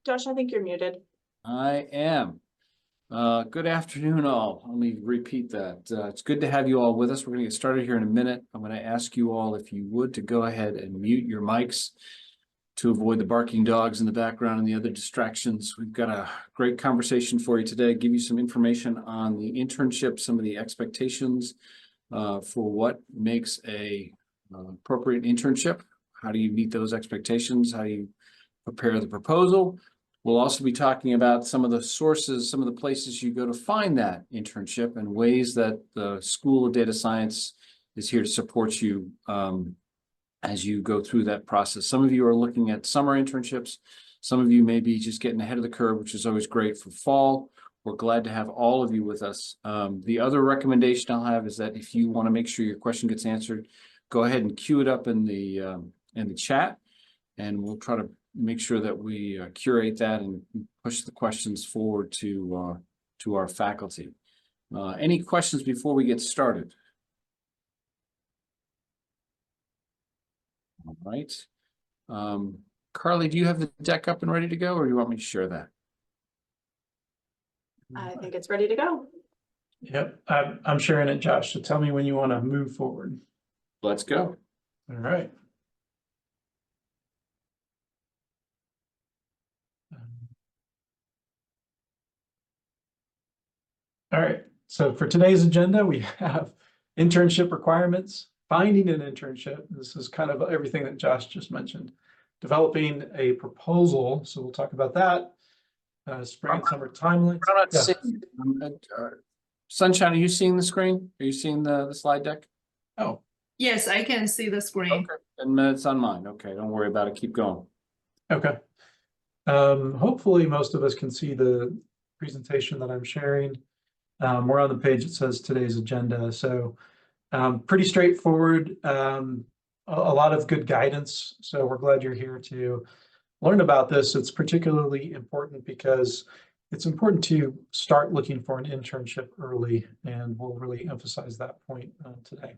Josh, I think you're muted. I am. Good afternoon, all. Let me repeat that. It's good to have you all with us. We're going to get started here in a minute. I'm going to ask you all, if you would, to go ahead and mute your mics to avoid the barking dogs in the background and the other distractions. We've got a great conversation for you today. Give you some information on the internship, some of the expectations for what makes a appropriate internship. How do you meet those expectations? How do you prepare the proposal? We'll also be talking about some of the sources, some of the places you go to find that internship, and ways that the School of Data Science is here to support you as you go through that process. Some of you are looking at summer internships. Some of you may be just getting ahead of the curve, which is always great for fall. We're glad to have all of you with us. The other recommendation I'll have is that if you want to make sure your question gets answered, go ahead and queue it up in the chat, and we'll try to make sure that we curate that and push the questions forward to our faculty. Any questions before we get started? All right. Carly, do you have the deck up and ready to go, or do you want me to share that? I think it's ready to go. Yep, I'm sharing it, Josh. So tell me when you want to move forward. Let's go. All right. All right, so for today's agenda, we have internship requirements, finding an internship. This is kind of everything that Josh just mentioned. Developing a proposal, so we'll talk about that. Spring and summer timelines. I'm not seeing, Sunshine, are you seeing the screen? Are you seeing the slide deck? Oh. Yes, I can see the screen. Okay, and it's on mine. Okay, don't worry about it. Keep going. Okay. Hopefully most of us can see the presentation that I'm sharing. We're on the page that says today's agenda. So pretty straightforward, a lot of good guidance. So we're glad you're here to learn about this. It's particularly important because it's important to start looking for an internship early, and we'll really emphasize that point today.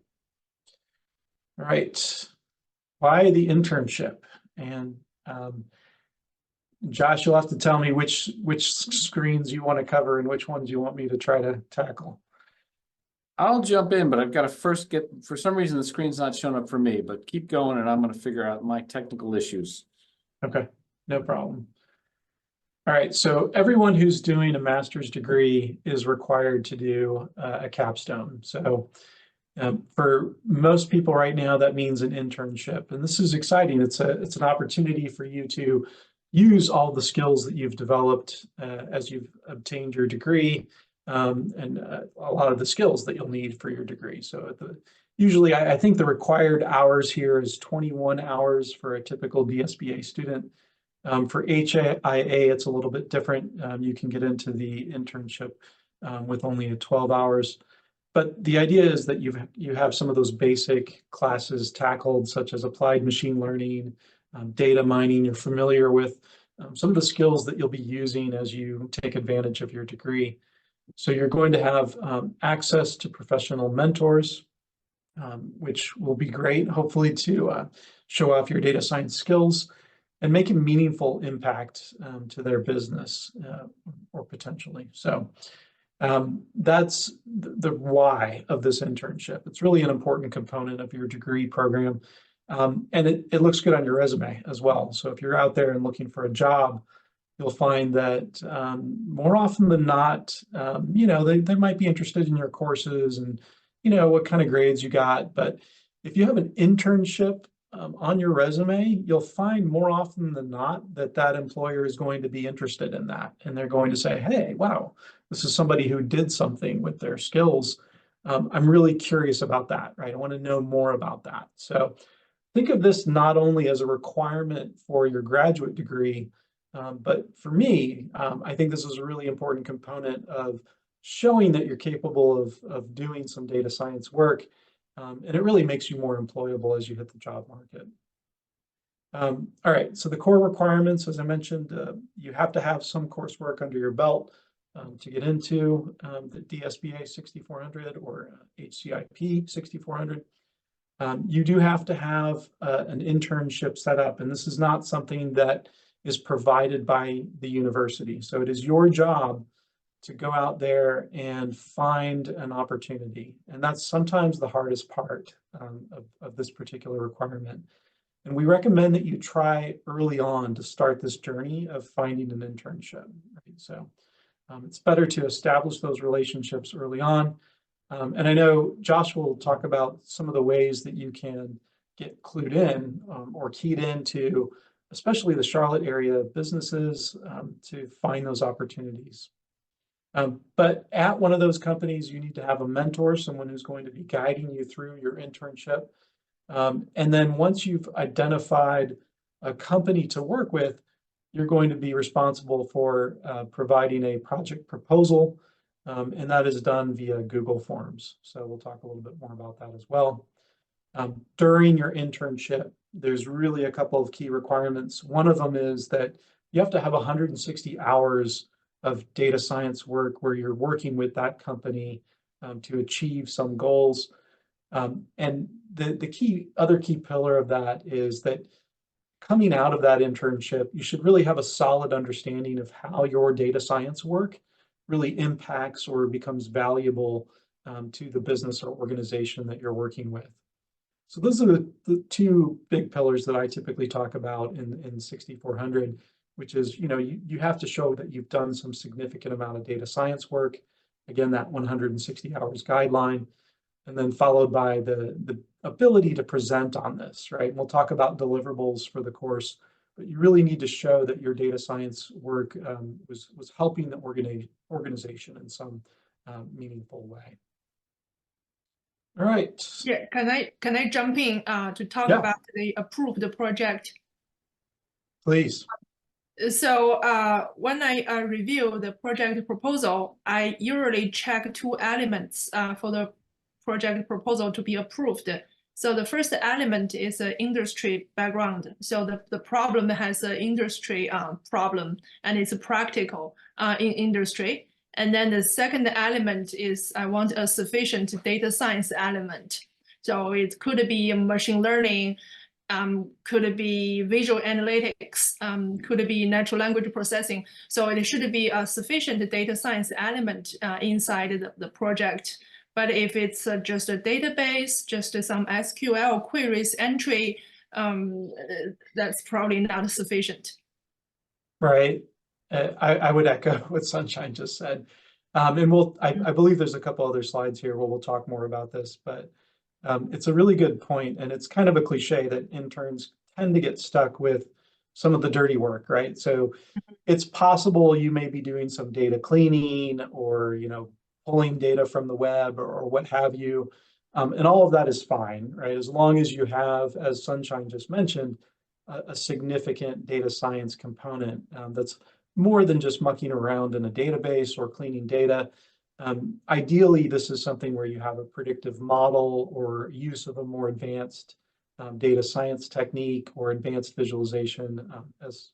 All right, why the internship? And Josh, you'll have to tell me which screens you want to cover and which ones you want me to try to tackle. I'll jump in, but I've got to first get, for some reason, the screen's not showing up for me, but keep going and I'm going to figure out my technical issues. Okay, no problem. All right, so everyone who's doing a master's degree is required to do a capstone. So for most people right now, that means an internship. And this is exciting. It's an opportunity for you to use all the skills that you've developed as you've obtained your degree, and a lot of the skills that you'll need for your degree. So usually I think the required hours here is 21 hours for a typical DSBA student. For HIA, it's a little bit different. You can get into the internship with only 12 hours. But the idea is that you have some of those basic classes tackled, such as applied machine learning, data mining. You're familiar with some of the skills that you'll be using as you take advantage of your degree. So you're going to have access to professional mentors, which will be great, hopefully, to show off your data science skills and make a meaningful impact to their business or potentially. So that's the why of this internship. It's really an important component of your degree program. And it looks good on your resume as well. So if you're out there and looking for a job, you'll find that more often than not, they might be interested in your courses and, what kind of grades you got. But if you have an internship on your resume, you'll find more often than not that employer is going to be interested in that. And they're going to say, hey, wow, this is somebody who did something with their skills. I'm really curious about that, right? I want to know more about that. So think of this not only as a requirement for your graduate degree, but for me, I think this is a really important component of showing that you're capable of doing some data science work. And it really makes you more employable as you hit the job market. All right, so the core requirements, as I mentioned, you have to have some coursework under your belt to get into the DSBA 6400 or HCIP 6400. You do have to have an internship set up, and this is not something that is provided by the university. So it is your job to go out there and find an opportunity. And that's sometimes the hardest part of this particular requirement. And we recommend that you try early on to start this journey of finding an internship. Right? So it's better to establish those relationships early on. And I know Josh will talk about some of the ways that you can get clued in or keyed into, especially the Charlotte area businesses, to find those opportunities. But at one of those companies, you need to have a mentor, someone who's going to be guiding you through your internship. And then once you've identified a company to work with, you're going to be responsible for providing a project proposal, and that is done via Google Forms. So we'll talk a little bit more about that as well. During your internship, there's really a couple of key requirements. One of them is that you have to have 160 hours of data science work where you're working with that company to achieve some goals. And the other key pillar of that is that coming out of that internship, you should really have a solid understanding of how your data science work really impacts or becomes valuable to the business or organization that you're working with. So those are the two big pillars that I typically talk about in 6400, which is, you have to show that you've done some significant amount of data science work. Again, that 160 hours guideline, and then followed by the ability to present on this, right? And we'll talk about deliverables for the course, but you really need to show that your data science work was helping the organization in some meaningful way. All right. Yeah, can I jump in to talk Yeah. about the approved project? Please. So when I review the project proposal, I usually check two elements for the project proposal to be approved. So the first element is an industry background. So the problem has an industry problem, and it's practical in industry. And then the second element is I want a sufficient data science element. So it could be machine learning, could it be visual analytics, could it be natural language processing. So it should be a sufficient data science element inside the project. But if it's just a database, just some SQL queries entry, that's probably not sufficient. Right. I would echo what Sunshine just said. And I believe there's a couple other slides here where we'll talk more about this, but it's a really good point. And it's kind of a cliche that interns tend to get stuck with some of the dirty work, right? So it's possible you may be doing some data cleaning or, pulling data from the web or what have you. And all of that is fine, right? As long as you have, as Sunshine just mentioned, a significant data science component that's more than just mucking around in a database or cleaning data. Ideally, this is something where you have a predictive model or use of a more advanced data science technique or advanced visualization, as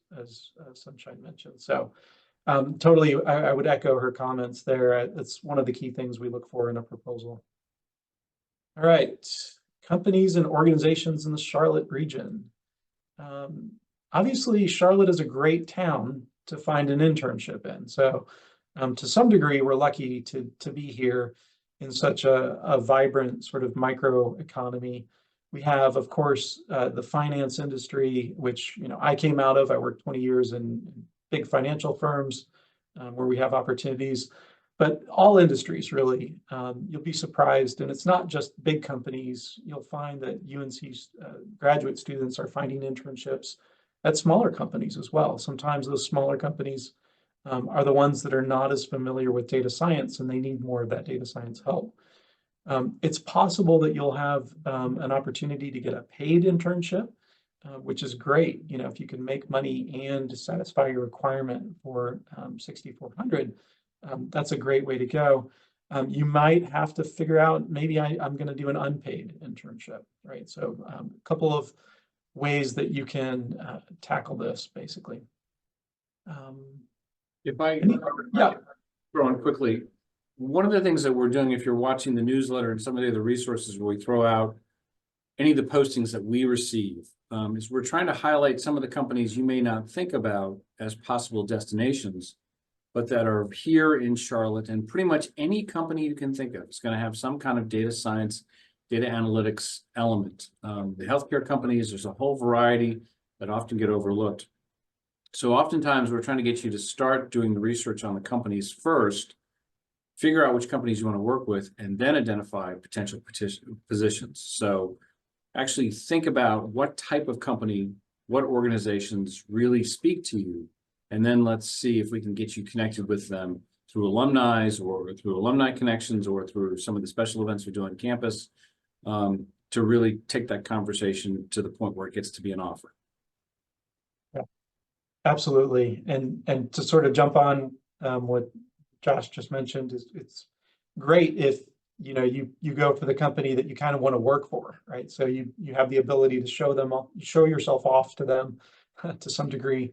Sunshine mentioned. So totally, I would echo her comments there. It's one of the key things we look for in a proposal. All right, companies and organizations in the Charlotte region. Obviously, Charlotte is a great town to find an internship in. So to some degree, we're lucky to be here in such a vibrant sort of micro economy. We have, of course, the finance industry, which I came out of. I worked 20 years in big financial firms where we have opportunities, but all industries really. You'll be surprised, and it's not just big companies. You'll find that UNC graduate students are finding internships at smaller companies as well. Sometimes those smaller companies are the ones that are not as familiar with data science, and they need more of that data science help. It's possible that you'll have an opportunity to get a paid internship, which is great. If you can make money and satisfy your requirement for 6400, that's a great way to go. You might have to figure out, maybe I'm going to do an unpaid internship, right? So a couple of ways that you can tackle this, basically. If I Yeah. throw in quickly, one of the things that we're doing, if you're watching the newsletter and some of the other resources where we throw out any of the postings that we receive, is we're trying to highlight some of the companies you may not think about as possible destinations, but that are here in Charlotte, and pretty much any company you can think of is going to have some kind of data science, data analytics element. The healthcare companies, there's a whole variety that often get overlooked. So oftentimes we're trying to get you to start doing the research on the companies first, figure out which companies you want to work with, and then identify potential positions. So actually think about what type of company, what organizations really speak to you, and then let's see if we can get you connected with them through alumni or through alumni connections or through some of the special events we do on campus, to really take that conversation to the point where it gets to be an offer. Absolutely. And to sort of jump on what Josh just mentioned, is it's great if you go for the company that you kind of want to work for, right? So you have the ability to show yourself off to them to some degree.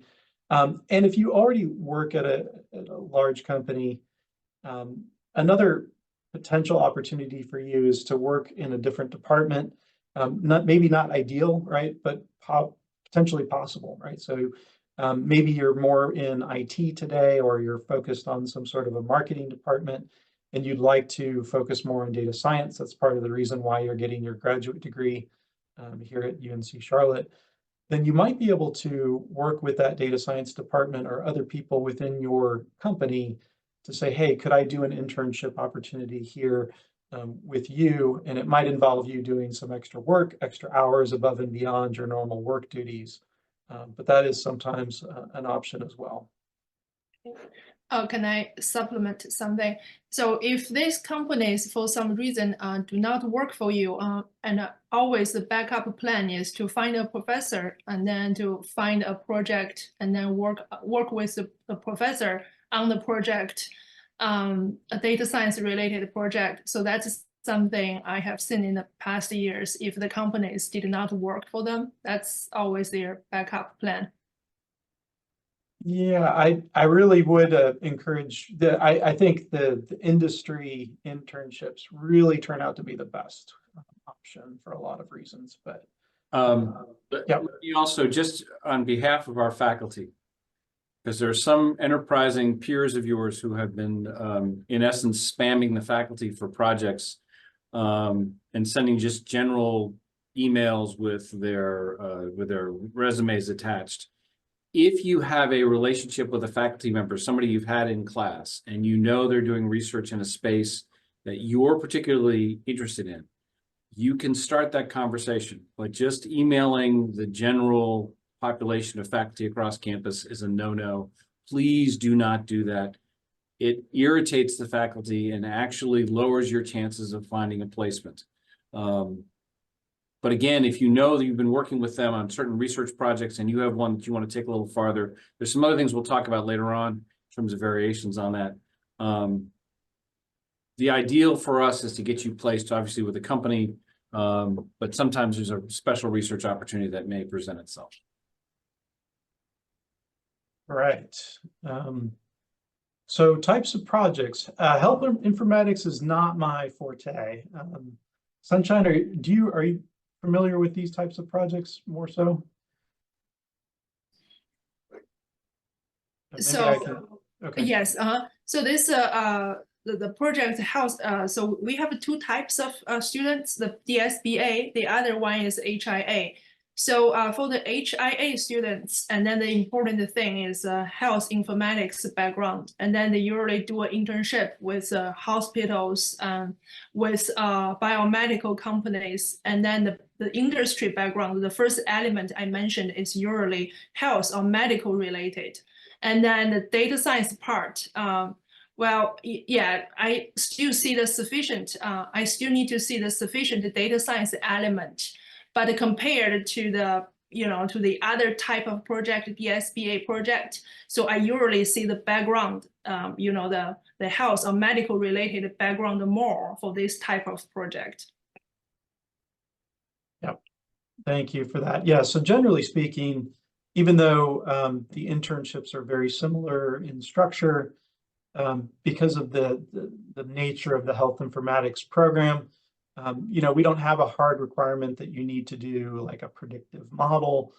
And if you already work at a large company, another potential opportunity for you is to work in a different department. Maybe not ideal, right? But potentially possible, right? So maybe you're more in IT today, or you're focused on some sort of a marketing department, and you'd like to focus more on data science. That's part of the reason why you're getting your graduate degree here at UNC Charlotte. Then you might be able to work with that data science department or other people within your company to say, hey, could I do an internship opportunity here with you? And it might involve you doing some extra work, extra hours above and beyond your normal work duties. But that is sometimes an option as well. Can I supplement something? So if these companies, for some reason, do not work for you, and always the backup plan is to find a professor and then to find a project and then work with the professor on the project, a data science related project. So that's something I have seen in the past years. If the companies did not work for them, that's always their backup plan. Yeah, I really would encourage I think the industry internships really turn out to be the best option for a lot of reasons. But yeah, you also, just on behalf of our faculty, because there are some enterprising peers of yours who have been in essence spamming the faculty for projects, and sending just general emails with their resumes attached. If you have a relationship with a faculty member, somebody you've had in class, and you know they're doing research in a space that you're particularly interested in, you can start that conversation. But just emailing the general population of faculty across campus is a no-no. Please do not do that. It irritates the faculty and actually lowers your chances of finding a placement. But again, if you know that you've been working with them on certain research projects and you have one that you want to take a little farther, there's some other things we'll talk about later on in terms of variations on that. The ideal for us is to get you placed, obviously, with a company, but sometimes there's a special research opportunity that may present itself. right. So types of projects. Health informatics is not my forte. Sunshine, are you familiar with these types of projects more so? Okay. Yes. So this the project house. So we have two types of students: the DSBA. The other one is HIA. So for the HIA students, and then the important thing is health informatics background, and then they usually do an internship with hospitals, with biomedical companies, and then the industry background. The first element I mentioned is usually health or medical related, and then the data science part. Well, yeah, I still see the sufficient. I still need to see the sufficient data science element. But compared to the, to the other type of project, the SBA project, so I usually see the background, the health or medical related background more for this type of project. Yep. Thank you for that. Yeah. So generally speaking, even though the internships are very similar in structure, because of the nature of the health informatics program, You know, we don't have a hard requirement that you need to do like a predictive model,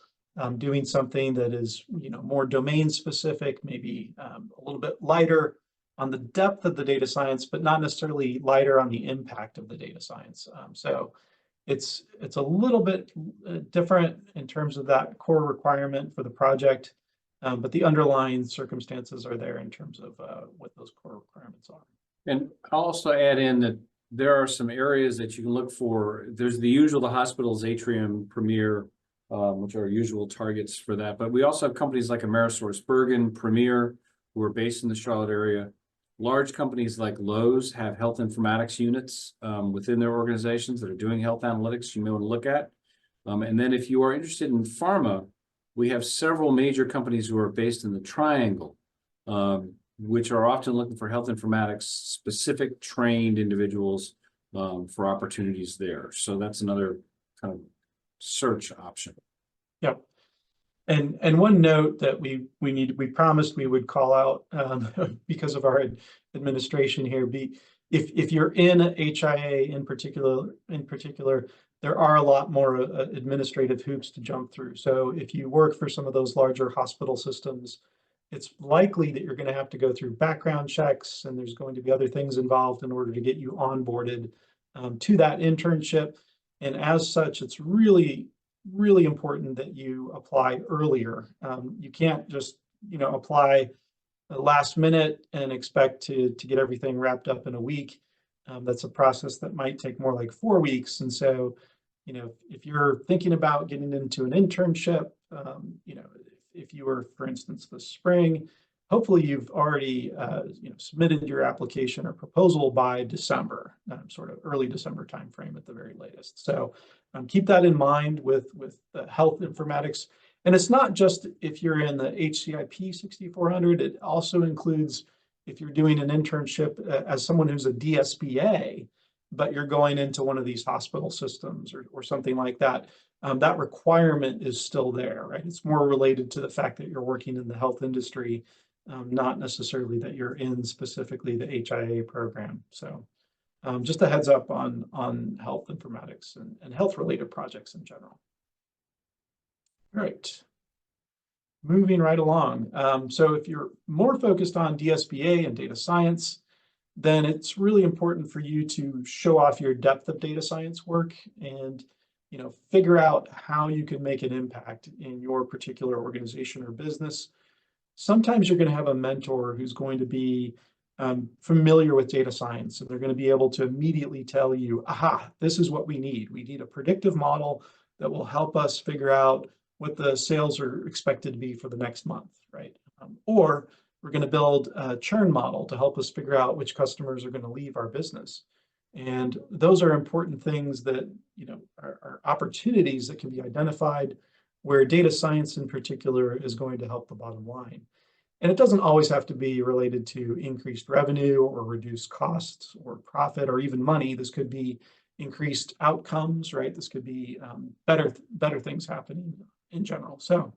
doing something that is, you know, more domain specific, maybe a little bit lighter on the depth of the data science, but not necessarily lighter on the impact of the data science. So it's a little bit different in terms of that core requirement for the project, but the underlying circumstances are there in terms of what those core requirements are. And I'll also add in that there are some areas that you can look for. There's the usual, the hospital's Atrium, Premier, which are usual targets for that. But we also have companies like AmerisourceBergen, Premier, who are based in the Charlotte area. Large companies like Lowe's have health informatics units within their organizations that are doing health analytics you may want to look at. And then if you are interested in pharma, we have several major companies who are based in the Triangle, which are often looking for health informatics specific trained individuals for opportunities there. So that's another kind of search option. Yep. And one note that we promised we would call out because of our administration here, if you're in HIA in particular, there are a lot more administrative hoops to jump through. So if you work for some of those larger hospital systems, it's likely that you're going to have to go through background checks, and there's going to be other things involved in order to get you onboarded to that internship. And as such, it's really important that you apply earlier. You can't just, you know, apply last minute and expect to get everything wrapped up in a week. That's a process that might take more like 4 weeks. And so, you know, if you're thinking about getting into an internship, you know, if you were, for instance, this spring, hopefully you've already you know, submitted your application or proposal by December, sort of early December timeframe at the very latest. So keep that in mind with the health informatics. And it's not just if you're in the HCIP 6400, it also includes if you're doing an internship as someone who's a DSBA, but you're going into one of these hospital systems or something like that. That requirement is still there, right? It's more related to the fact that you're working in the health industry, not necessarily that you're in specifically the HIA program. So just a heads up on health informatics and health related projects in general. All right, moving right along. So if you're more focused on DSBA and data science, then it's really important for you to show off your depth of data science work and, you know, figure out how you can make an impact in your particular organization or business. Sometimes you're going to have a mentor who's going to be familiar with data science, and they're going to be able to immediately tell you, aha, this is what we need. We need a predictive model that will help us figure out what the sales are expected to be for the next month, right? Or we're going to build a churn model to help us figure out which customers are going to leave our business. And those are important things that, you know, are opportunities that can be identified where data science in particular is going to help the bottom line. And it doesn't always have to be related to increased revenue or reduced costs or profit or even money. This could be increased outcomes, right? This could be better things happening in general. So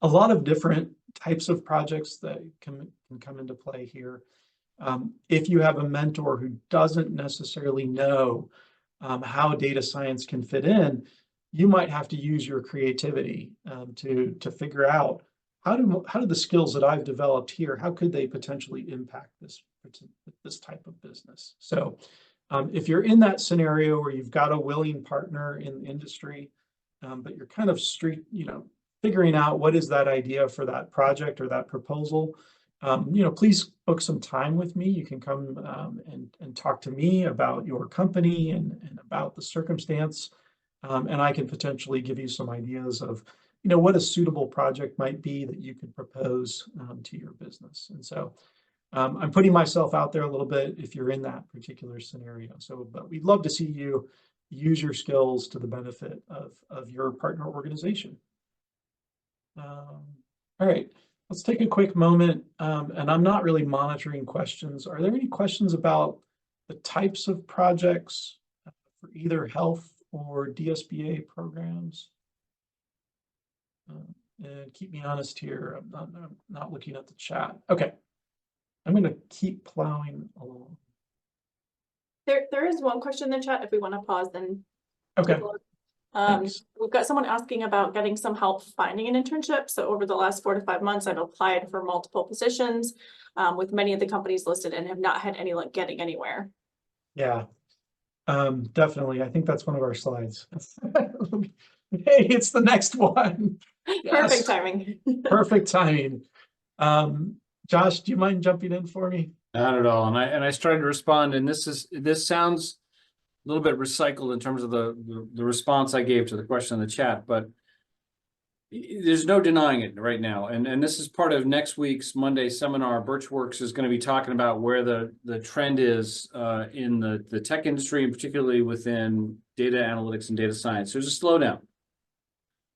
a lot of different types of projects that can come into play here. If you have a mentor who doesn't necessarily know how data science can fit in, you might have to use your creativity to figure out how do the skills that I've developed here, how could they potentially impact this type of business? So if you're in that scenario where you've got a willing partner in the industry, but you're kind of figuring out what is that idea for that project or that proposal, please book some time with me. You can come and talk to me about your company and about the circumstance. And I can potentially give you some ideas of, what a suitable project might be that you could propose to your business. And so I'm putting myself out there a little bit if you're in that particular scenario. So, but we'd love to see you use your skills to the benefit of your partner organization. All right, let's take a quick moment. And I'm not really monitoring questions. Are there any questions about the types of projects for either health or DSBA programs? And keep me honest here. I'm not looking at the chat. Okay, I'm going to keep plowing along. There is one question in the chat if we want to pause and Okay, take a look. thanks. We've got someone asking about getting some help finding an internship. So over the last 4 to 5 months, I've applied for multiple positions with many of the companies listed and have not had any luck getting anywhere. Yeah, definitely. I think that's one of our slides. Hey, it's the next one. Yes. Perfect timing. Perfect timing. Josh, do you mind jumping in for me? Not at all. And I started to respond, and this sounds a little bit recycled in terms of the response I gave to the question in the chat, but there's no denying it right now. And this is part of next week's Monday seminar. Birchworks is going to be talking about where the trend is in the tech industry, and particularly within data analytics and data science. There's a slowdown.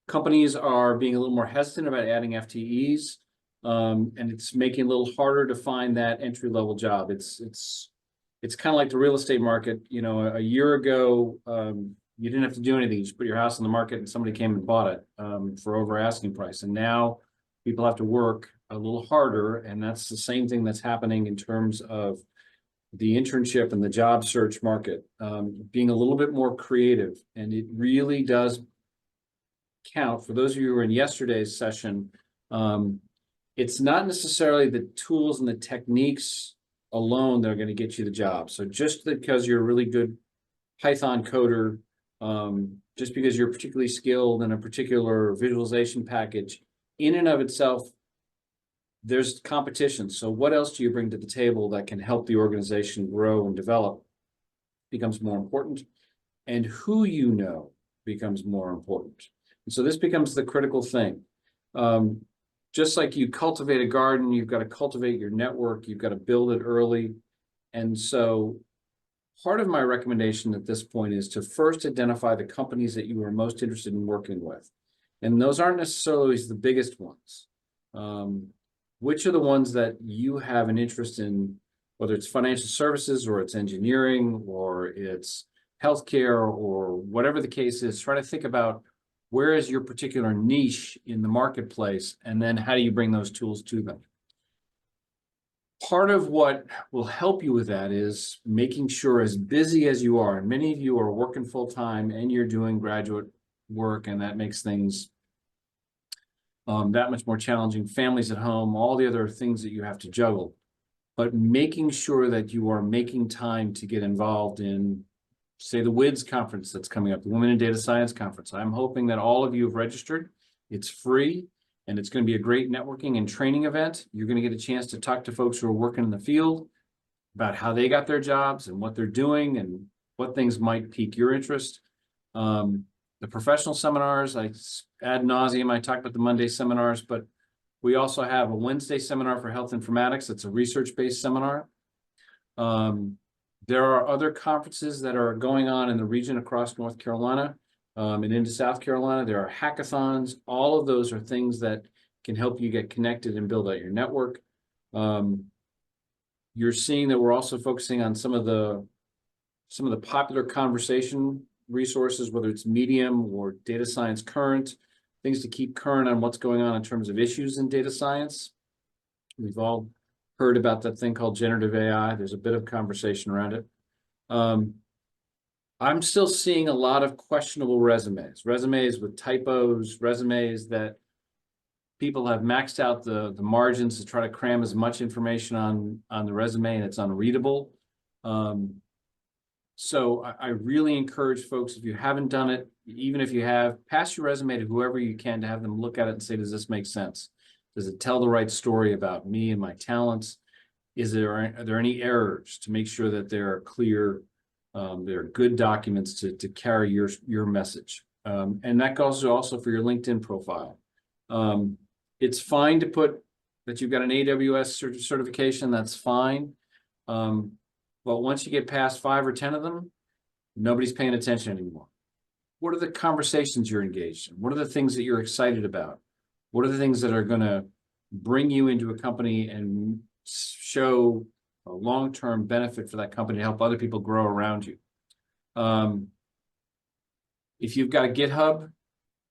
Companies are being a little more hesitant about adding FTEs, and it's making it a little harder to find that entry-level job. It's kind of like the real estate market. You know, a year ago, you didn't have to do anything. You just put your house on the market and somebody came and bought it for over asking price. And now people have to work a little harder. And that's the same thing that's happening in terms of the internship and the job search market, being a little bit more creative. And it really does count. For those of you who were in yesterday's session, it's not necessarily the tools and the techniques alone that are going to get you the job. So just because you're a really good Python coder, just because you're particularly skilled in a particular visualization package, in and of itself, there's competition. So what else do you bring to the table that can help the organization grow and develop becomes more important, and who you know becomes more important. And so this becomes the critical thing. Just like you cultivate a garden, you've got to cultivate your network, you've got to build it early. And so part of my recommendation at this point is to first identify the companies that you are most interested in working with. And those aren't necessarily the biggest ones. Which are the ones that you have an interest in, whether it's financial services or it's engineering or it's healthcare or whatever the case is. Try to think about where is your particular niche in the marketplace, and then how do you bring those tools to them. Part of what will help you with that is making sure, as busy as you are, and many of you are working full time and you're doing graduate work, and that makes things that much more challenging, families at home, all the other things that you have to juggle, but making sure that you are making time to get involved in, say, the WIDS conference that's coming up, the Women in Data Science Conference. I'm hoping that all of you have registered. It's free, and it's going to be a great networking and training event. You're going to get a chance to talk to folks who are working in the field about how they got their jobs and what they're doing and what things might pique your interest. The professional seminars, ad nauseum, I talked about the Monday seminars, but we also have a Wednesday seminar for health informatics. It's a research-based seminar. There are other conferences that are going on in the region across North Carolina and into South Carolina. There are hackathons. All of those are things that can help you get connected and build out your network. You're seeing that we're also focusing on some of the popular conversation resources, whether it's Medium or Data Science Current, things to keep current on what's going on in terms of issues in data science. We've all heard about that thing called generative AI. There's a bit of conversation around it. I'm still seeing a lot of questionable resumes with typos, resumes that people have maxed out the margins to try to cram as much information on the resume, and it's unreadable. So I really encourage folks, if you haven't done it, even if you have, pass your resume to whoever you can to have them look at it and say, does this make sense? Does it tell the right story about me and my talents? Are there any errors, to make sure that there are clear, there are good documents to carry your message? And that goes also for your LinkedIn profile. It's fine to put that you've got an AWS certification, that's fine. But once you get past 5 or 10 of them, nobody's paying attention anymore. What are the conversations you're engaged in? What are the things that you're excited about? What are the things that are going to bring you into a company and show a long-term benefit for that company to help other people grow around you? If you've got a GitHub,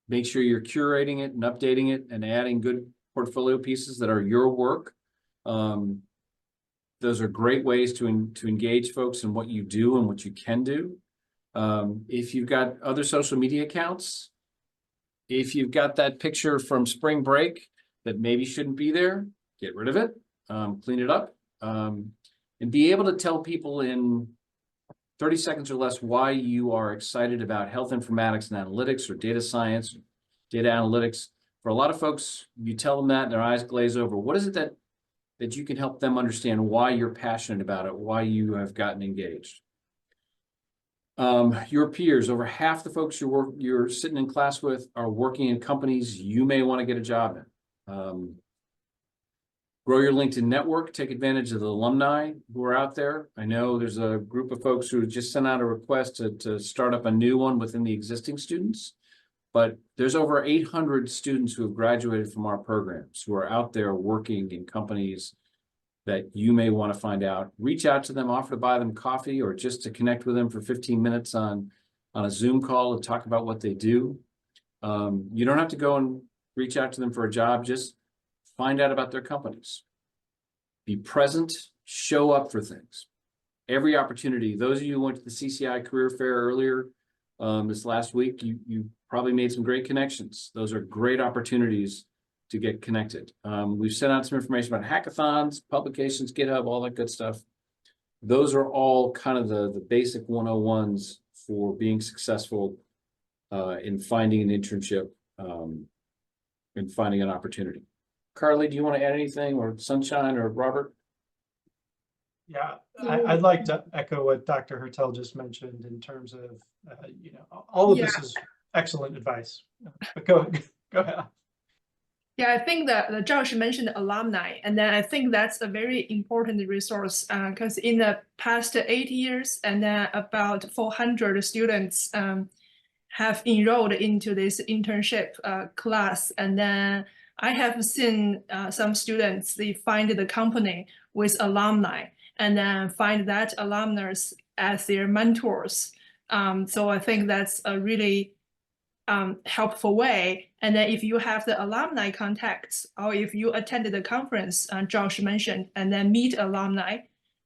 make sure you're curating it and updating it and adding good portfolio pieces that are your work. those are great ways to engage folks in what you do and what you can do. If you've got other social media accounts, if you've got that picture from spring break that maybe shouldn't be there, get rid of it, clean it up, and be able to tell people in 30 seconds or less why you are excited about health informatics and analytics or data science, data analytics. For a lot of folks, you tell them that and their eyes glaze over. What is it that you can help them understand why you're passionate about it, why you have gotten engaged? Your peers, over half the folks you're sitting in class with are working in companies you may want to get a job in. Grow your LinkedIn network, take advantage of the alumni who are out there. I know there's a group of folks who just sent out a request to start up a new one within the existing students, but there's over 800 students who have graduated from our programs who are out there working in companies that you may want to find out. Reach out to them, offer to buy them coffee or just to connect with them for 15 minutes on a Zoom call to talk about what they do. You don't have to go and reach out to them for a job, just find out about their companies. Be present, show up for things. Every opportunity. Those of you who went to the CCI Career Fair earlier this last week, you probably made some great connections. Those are great opportunities to get connected. We've sent out some information about hackathons, publications, GitHub, all that good stuff. Those are all kind of the basic 101s for being successful in finding an internship and finding an opportunity. Carly, do you want to add anything, or Sunshine, or Robert? Yeah, I'd like to echo what Dr. Hertel just mentioned in terms of, all of this is excellent advice. But go ahead. Yeah, I think that Josh mentioned alumni, and then I think that's a very important resource because in the past 8 years, and then about 400 students have enrolled into this internship class, and then I have seen some students, they find the company with alumni and then find that alumnus as their mentors. So I think that's a really helpful way. And then if you have the alumni contacts, or if you attended the conference Josh mentioned, and then meet alumni,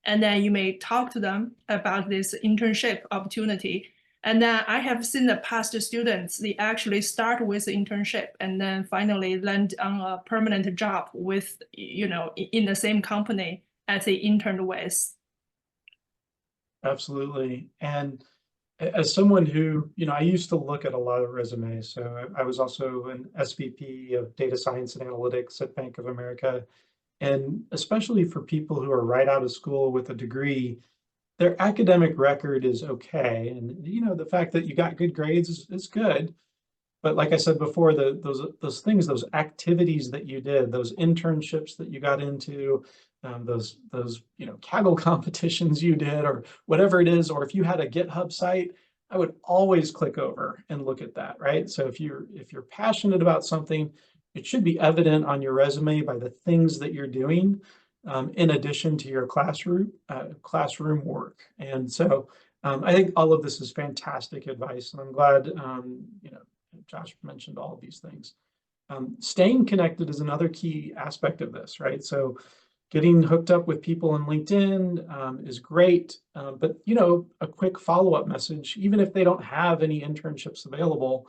and then you may talk to them about this internship opportunity. And then I have seen the past students, they actually start with the internship and then finally land on a permanent job with, in the same company as they interned with. Absolutely. And as someone who, I used to look at a lot of resumes. So I was also an SVP of data science and analytics at Bank of America. And especially for people who are right out of school with a degree, their academic record is okay. And, the fact that you got good grades is good. But like I said before, those things, those activities that you did, those internships that you got into, those Kaggle competitions you did, or whatever it is, or if you had a GitHub site, I would always click over and look at that, right? So if you're passionate about something, it should be evident on your resume by the things that you're doing, in addition to your classroom work. And so I think all of this is fantastic advice, and I'm glad Josh mentioned all of these things. Staying connected is another key aspect of this, right? So getting hooked up with people on LinkedIn is great, but a quick follow-up message, even if they don't have any internships available,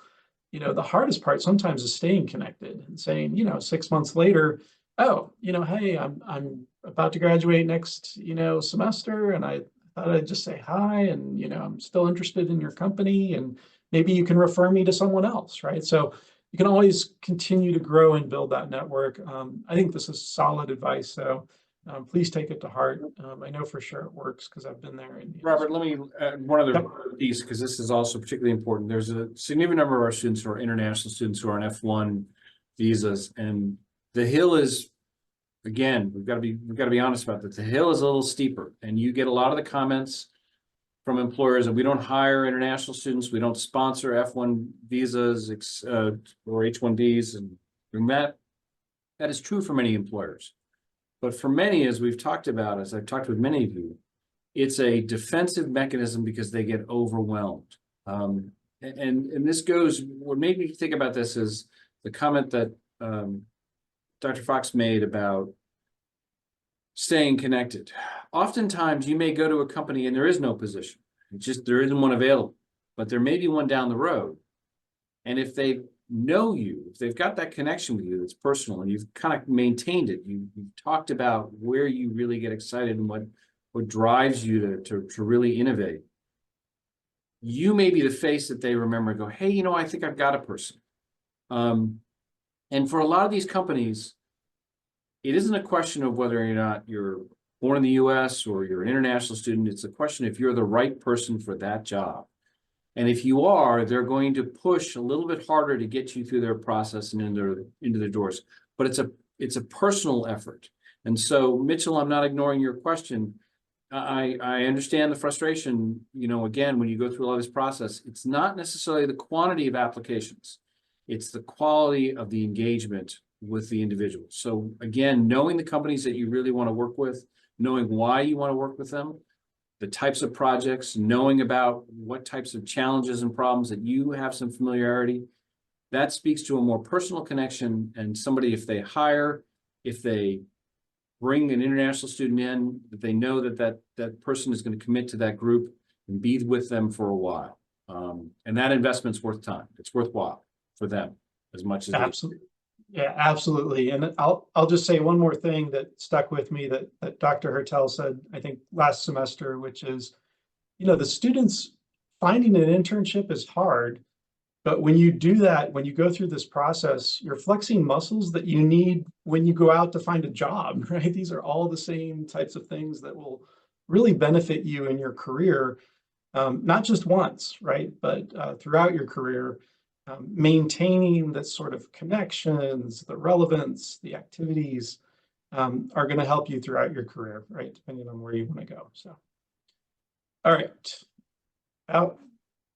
the hardest part sometimes is staying connected and saying, 6 months later, oh, hey, I'm about to graduate next, semester, and I thought I'd just say hi, and I'm still interested in your company, and maybe you can refer me to someone else, right? So you can always continue to grow and build that network. I think this is solid advice, so please take it to heart. I know for sure it works because I've been there. And, Robert, let me add one other piece, because this is also particularly important. There's a significant number of our students who are international students who are on F1 visas, and the hill is, again, we've got to be honest about this. The hill is a little steeper, and you get a lot of the comments from employers that we don't hire international students, we don't sponsor F1 visas or H1Bs, and that is true for many employers. But for many, as we've talked about, as I've talked with many of you, it's a defensive mechanism because they get overwhelmed. And this goes, what made me think about this is the comment that Dr. Fox made about Staying connected. Oftentimes you may go to a company and there is no position. It's just, there isn't one available, but there may be one down the road. And if they know you, if they've got that connection with you, it's personal, and you've kind of maintained it, you've talked about where you really get excited and what drives you to really innovate. You may be the face that they remember and go, hey, you know, I think I've got a person. And for a lot of these companies, it isn't a question of whether or not you're born in the US or you're an international student. It's a question if you're the right person for that job. And if you are, they're going to push a little bit harder to get you through their process and into their doors. But it's a personal effort. And so, Mitchell, I'm not ignoring your question. I understand the frustration, you know, again, when you go through a lot of this process, it's not necessarily the quantity of applications. It's the quality of the engagement with the individual. So again, knowing the companies that you really want to work with, knowing why you want to work with them, the types of projects, knowing about what types of challenges and problems that you have some familiarity, that speaks to a more personal connection. And somebody, if they hire, if they bring an international student in, that they know that person is going to commit to that group and be with them for a while. And that investment's worth time. It's worthwhile for them as much as Absolutely. Yeah, absolutely. And I'll just say one more thing that stuck with me that Dr. Hertel said, I think last semester, which is, you know, the students finding an internship is hard, but when you do that, when you go through this process, you're flexing muscles that you need when you go out to find a job, right? These are all the same types of things that will really benefit you in your career, not just once, right? But throughout your career. Maintaining the sort of connections, the relevance, the activities are going to help you throughout your career, right? Depending on where you want to go. So, all right, out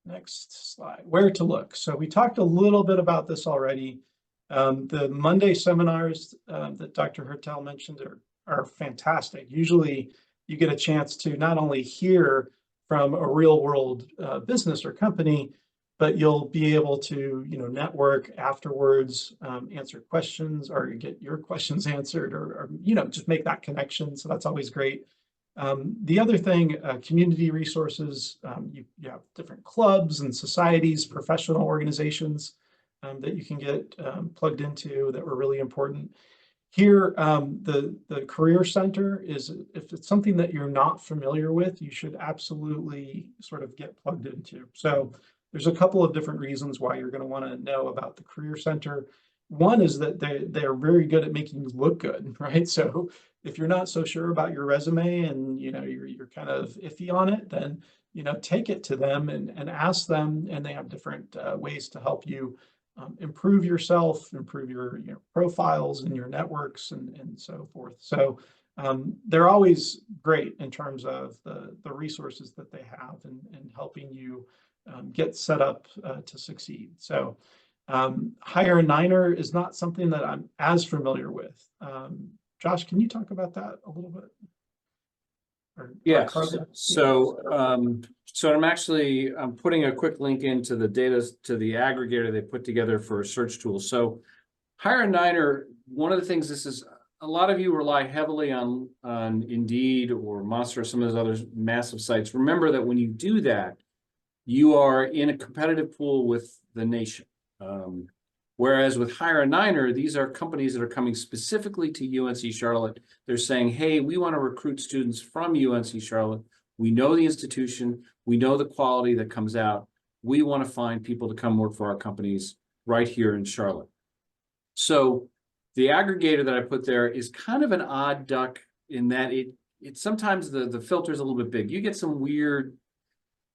next slide, where to look. So we talked a little bit about this already. The Monday seminars that Dr. Hertel mentioned are fantastic. Usually you get a chance to not only hear from a real world business or company, but you'll be able to, you know, network afterwards, answer questions or get your questions answered or, you know, just make that connection. So that's always great. The other thing, community resources, you have different clubs and societies, professional organizations that you can get plugged into that were really important. Here, the Career Center is, if it's something that you're not familiar with, you should absolutely sort of get plugged into. So there's a couple of different reasons why you're going to want to know about the Career Center. One is that they're very good at making you look good, right? So if you're not so sure about your resume and you know you're kind of iffy on it, then you know take it to them and ask them, and they have different ways to help you improve yourself, improve your profiles and your networks and so forth. So they're always great in terms of the resources that they have and helping you get set up to succeed. So Hire a Niner is not something that I'm as familiar with. Josh, can you talk about that a little bit? Yes. So I'm putting a quick link into the data to the aggregator they put together for a search tool. So Hire a Niner, one of the things, this is, a lot of you rely heavily on Indeed or Monster or some of those other massive sites. Remember that when you do that, you are in a competitive pool with the nation. Whereas with Hire a Niner, these are companies that are coming specifically to UNC Charlotte. They're saying, hey, we want to recruit students from UNC Charlotte. We know the institution. We know the quality that comes out. We want to find people to come work for our companies right here in Charlotte. So the aggregator that I put there is kind of an odd duck in that it sometimes the filter is a little bit big. You get some weird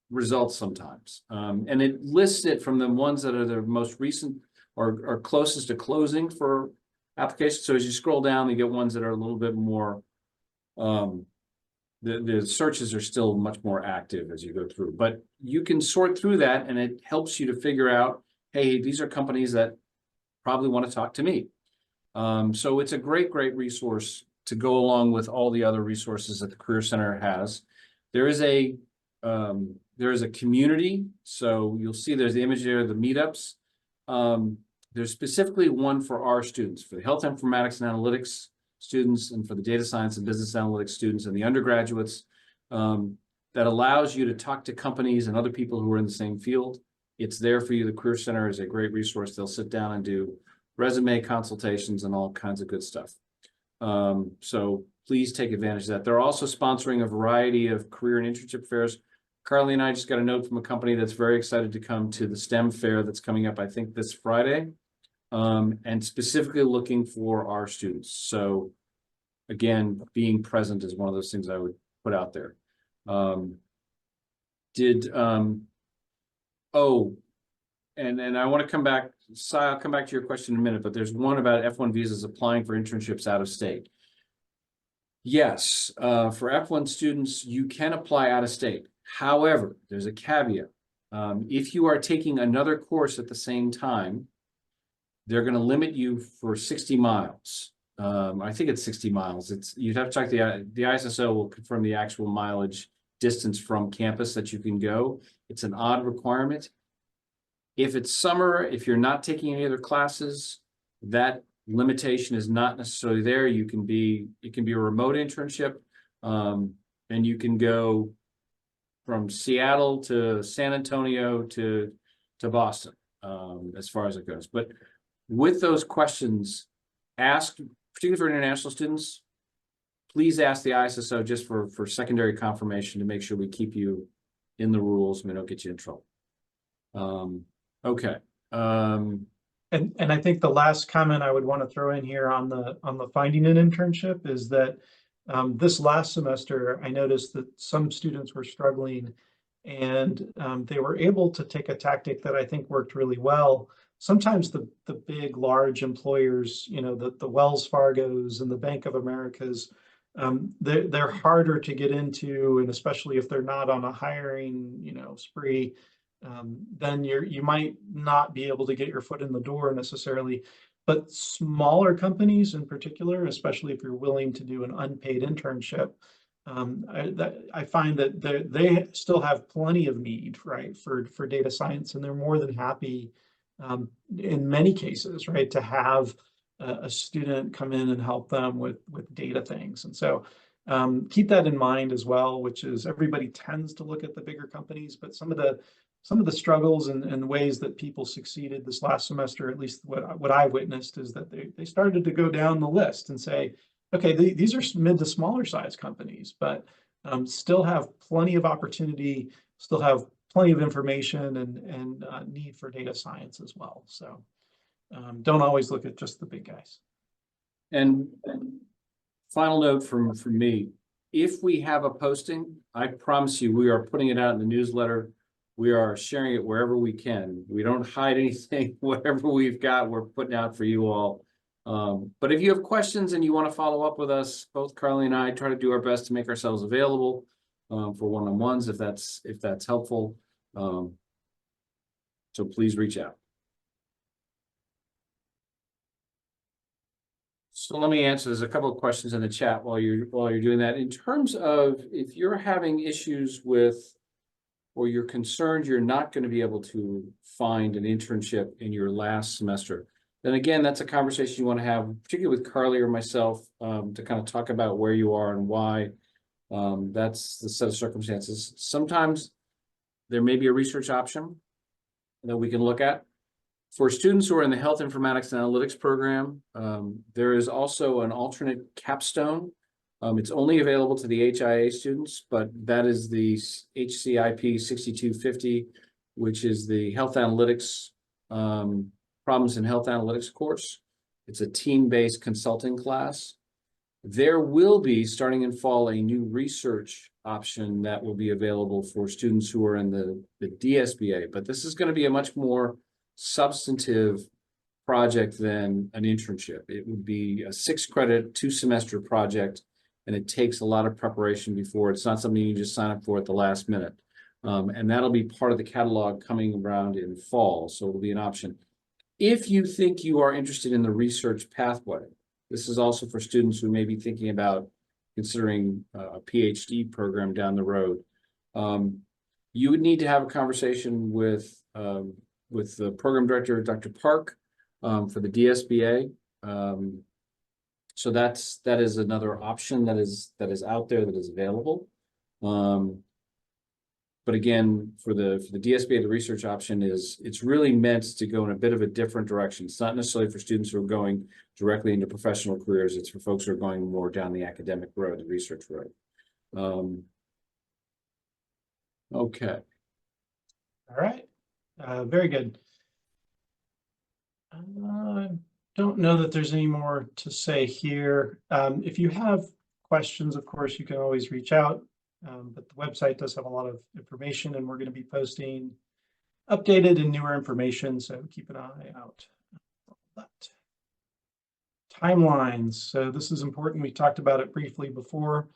results sometimes. And it lists it from the ones that are the most recent or closest to closing for applications. So as you scroll down, you get ones that are a little bit more, the searches are still much more active as you go through. But you can sort through that and it helps you to figure out, hey, these are companies that probably want to talk to me. So it's a great resource to go along with all the other resources that the Career Center has. There is a community, so you'll see there's the image there of the meetups. There's specifically one for our students, for the health informatics and analytics students and for the data science and business analytics students and the undergraduates, that allows you to talk to companies and other people who are in the same field. It's there for you. The Career Center is a great resource. They'll sit down and do resume consultations and all kinds of good stuff. So please take advantage of that. They're also sponsoring a variety of career and internship fairs. Carly and I just got a note from a company that's very excited to come to the STEM fair that's coming up, I think, this Friday, and specifically looking for our students. So again, being present is one of those things I would put out there. And I want to come back, Si, I'll come back to your question in a minute, but there's one about F1 visas applying for internships out of state. Yes, for F1 students, you can apply out of state. However, there's a caveat. If you are taking another course at the same time, they're going to limit you for 60 miles. I think it's 60 miles. You'd have to check the ISSO will confirm the actual mileage distance from campus that you can go. It's an odd requirement. If it's summer, if you're not taking any other classes, that limitation is not necessarily there. It can be a remote internship, and you can go from Seattle to San Antonio to Boston, as far as it goes. But with those questions, ask, particularly for international students, please ask the ISSO just for secondary confirmation to make sure we keep you in the rules and we don't get you in trouble. Okay. And I think the last comment I would want to throw in here on the finding an internship is that this last semester, I noticed that some students were struggling, and they were able to take a tactic that I think worked really well. Sometimes the big, large employers, you know, the Wells Fargos and the Bank of Americas, they're harder to get into, and especially if they're not on a hiring, you know, spree, then you might not be able to get your foot in the door necessarily. But smaller companies in particular, especially if you're willing to do an unpaid internship, I find that they still have plenty of need, right, for data science, and they're more than happy in many cases, right, to have a student come in and help them with data things. And so keep that in mind as well, which is everybody tends to look at the bigger companies, but some of the struggles and ways that people succeeded this last semester, at least what I witnessed, is that they started to go down the list and say, okay, these are mid to smaller size companies, but still have plenty of opportunity, still have plenty of information and need for data science as well. So don't always look at just the big guys. And final note from me, if we have a posting, I promise you, we are putting it out in the newsletter. We are sharing it wherever we can. We don't hide anything. Whatever we've got, we're putting out for you all. But if you have questions and you want to follow up with us, both Carly and I try to do our best to make ourselves available for one-on-ones if that's helpful. So please reach out. So let me answer. There's a couple of questions in the chat while you're doing that. In terms of if you're having issues with, or you're concerned you're not going to be able to find an internship in your last semester, then again, that's a conversation you want to have, particularly with Carly or myself, to kind of talk about where you are and why. That's the set of circumstances. Sometimes there may be a research option that we can look at. For students who are in the Health Informatics and Analytics program, there is also an alternate capstone. It's only available to the HIA students, but that is the HCIP 6250, which is the Health Analytics Problems in Health Analytics course. It's a team-based consulting class. There will be, starting in fall, a new research option that will be available for students who are in the DSBA, but this is going to be a much more substantive project than an internship. It would be a 6-credit, 2-semester project, and it takes a lot of preparation before. It's not something you just sign up for at the last minute. And that'll be part of the catalog coming around in fall, so it'll be an option. If you think you are interested in the research pathway, this is also for students who may be thinking about considering a PhD program down the road. You would need to have a conversation with the program director, Dr. Park, for the DSBA. So that is another option that is out there, that is available. But again, for the DSBA, the research option it's really meant to go in a bit of a different direction. It's not necessarily for students who are going directly into professional careers. It's for folks who are going more down the academic road, the research road. Okay. All right, very good. Don't know that there's any more to say here. If you have questions, of course, you can always reach out. But the website does have a lot of information, and we're going to be posting updated and newer information, so keep an eye out for that. Timelines. So this is important. We talked about it briefly before,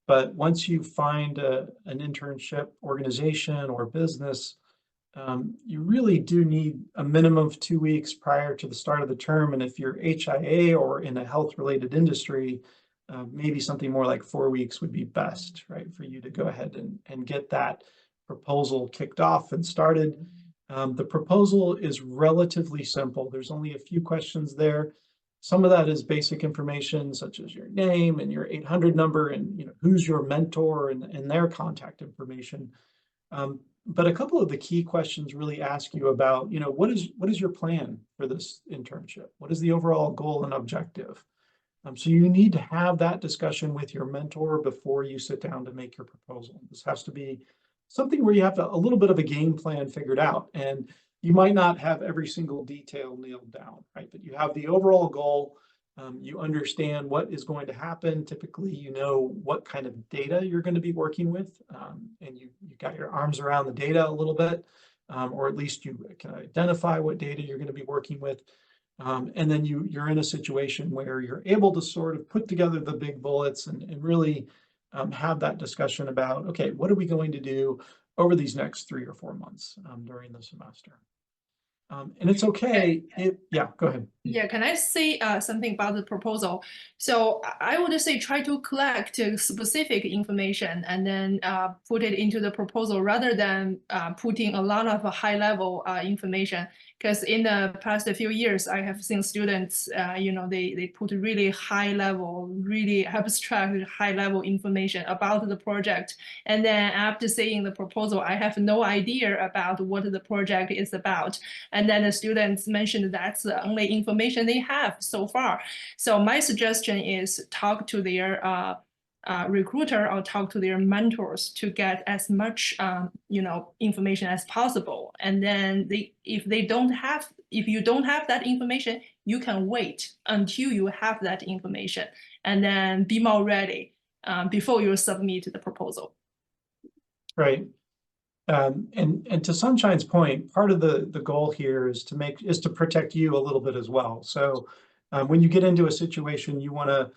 but once you find an internship organization or business, you really do need a minimum of 2 weeks prior to the start of the term. And if you're HIA or in a health-related industry, maybe something more like 4 weeks would be best, right, for you to go ahead and get that proposal kicked off and started. The proposal is relatively simple. There's only a few questions there. Some of that is basic information, such as your name and your 800 number, and who's your mentor and their contact information. But a couple of the key questions really ask you about, what is your plan for this internship? What is the overall goal and objective? So you need to have that discussion with your mentor before you sit down to make your proposal. This has to be something where you have a little bit of a game plan figured out, and you might not have every single detail nailed down, right? But you have the overall goal. You understand what is going to happen. Typically, you know what kind of data you're going to be working with, and you got your arms around the data a little bit, or at least you can identify what data you're going to be working with. And then you're in a situation where you're able to sort of put together the big bullets and really have that discussion about, okay, what are we going to do over these next 3 or 4 months during the semester? And it's okay. Yeah, go ahead. Yeah, can I say something about the proposal? So I would say try to collect specific information and then put it into the proposal rather than putting a lot of high-level information. Because in the past few years, I have seen students, they put really high-level, really abstract, high-level information about the project. And then after seeing the proposal, I have no idea about what the project is about. And then the students mentioned that's the only information they have so far. So my suggestion is talk to their recruiter or talk to their mentors to get as much information as possible. And then if you don't have that information, you can wait until you have that information and then be more ready before you submit the proposal. Right. And to Sunshine's point, part of the goal here is to protect you a little bit as well. So when you get into a situation, you want to